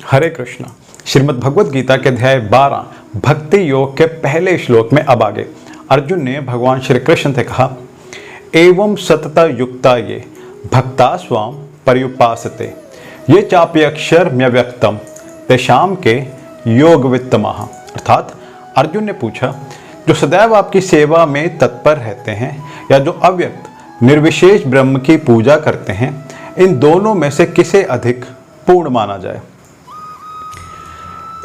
हरे कृष्ण। श्रीमद् भगवद गीता के अध्याय 12 भक्ति योग के पहले श्लोक में अब आगे अर्जुन ने भगवान श्री कृष्ण से कहा, एवं सतता युक्ता ये भक्ता स्वाम पर्युपासते ये चाप्यक्षर म्यव्यक्तम तेषाम के योग वित्तमः। अर्थात अर्जुन ने पूछा, जो सदैव आपकी सेवा में तत्पर रहते हैं या जो अव्यक्त निर्विशेष ब्रह्म की पूजा करते हैं, इन दोनों में से किसे अधिक पूर्ण माना जाए।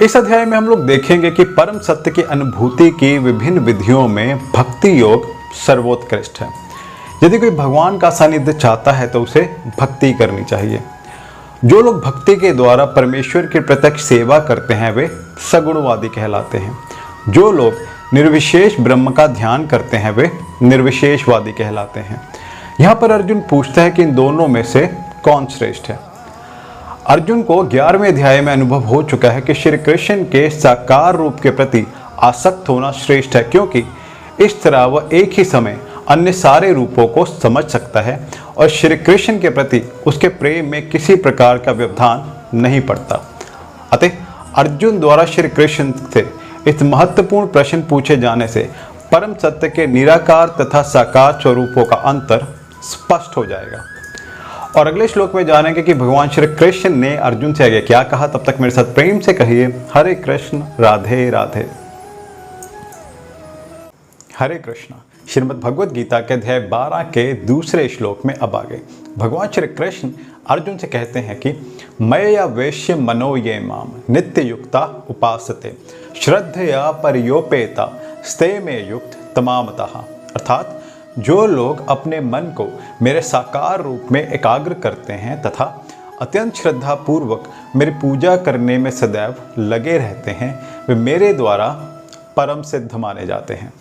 इस अध्याय में हम लोग देखेंगे कि परम सत्य की अनुभूति की विभिन्न विधियों में भक्ति योग सर्वोत्कृष्ट है। यदि कोई भगवान का सानिध्य चाहता है तो उसे भक्ति करनी चाहिए। जो लोग भक्ति के द्वारा परमेश्वर की प्रत्यक्ष सेवा करते हैं वे सगुणवादी कहलाते हैं। जो लोग निर्विशेष ब्रह्म का ध्यान करते हैं वे निर्विशेषवादी कहलाते हैं। यहाँ पर अर्जुन पूछता है कि इन दोनों में से कौन श्रेष्ठ है। अर्जुन को 11वें अध्याय में अनुभव हो चुका है कि श्री कृष्ण के साकार रूप के प्रति आसक्त होना श्रेष्ठ है, क्योंकि इस तरह वह एक ही समय अन्य सारे रूपों को समझ सकता है और श्री कृष्ण के प्रति उसके प्रेम में किसी प्रकार का व्यवधान नहीं पड़ता। अतः अर्जुन द्वारा श्री कृष्ण से इस महत्वपूर्ण प्रश्न पूछे जाने से परम सत्य के निराकार तथा साकार स्वरूपों का अंतर स्पष्ट हो जाएगा। और अगले श्लोक में जानेंगे कि भगवान श्री कृष्ण ने अर्जुन से आगे क्या कहा। तब तक मेरे साथ प्रेम से कहिए, हरे कृष्ण राधे राधे। हरे कृष्ण। श्रीमद् भगवद गीता के अध्याय 12 के दूसरे श्लोक में अब आगे भगवान श्री कृष्ण अर्जुन से कहते हैं कि मया वेश्य मनो ये माम नित्य युक्ता उपासते श्रद्धया परियोपेता स्ते में युक्त तमामतः। अर्थात जो लोग अपने मन को मेरे साकार रूप में एकाग्र करते हैं तथा अत्यंत श्रद्धा पूर्वक मेरी पूजा करने में सदैव लगे रहते हैं, वे मेरे द्वारा परम सिद्ध माने जाते हैं।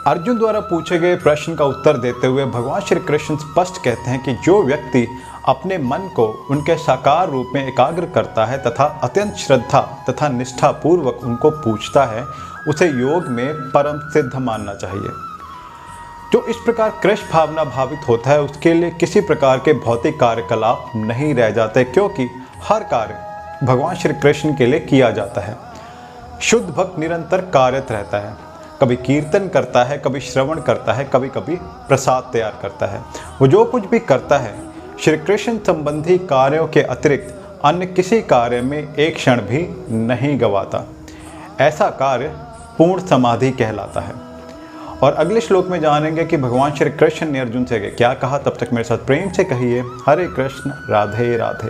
अर्जुन द्वारा पूछे गए प्रश्न का उत्तर देते हुए भगवान श्री कृष्ण स्पष्ट कहते हैं कि जो व्यक्ति अपने मन को उनके साकार रूप में एकाग्र करता है तथा अत्यंत श्रद्धा तथा निष्ठा पूर्वक उनको पूछता है, उसे योग में परम सिद्ध मानना चाहिए। जो इस प्रकार कृष्ण भावना भावित होता है उसके लिए किसी प्रकार के भौतिक कार्यकलाप नहीं रह जाते, क्योंकि हर कार्य भगवान श्री कृष्ण के लिए किया जाता है। शुद्ध भक्त निरंतर कार्यरत रहता है, कभी कीर्तन करता है, कभी श्रवण करता है, कभी कभी प्रसाद तैयार करता है। वो जो कुछ भी करता है श्री कृष्ण संबंधी कार्यों के अतिरिक्त अन्य किसी कार्य में एक क्षण भी नहीं गवाता। ऐसा कार्य पूर्ण समाधि कहलाता है। और अगले श्लोक में जानेंगे कि भगवान श्री कृष्ण ने अर्जुन से क्या कहा। तब तक मेरे साथ प्रेम से कहिए, हरे कृष्ण राधे राधे।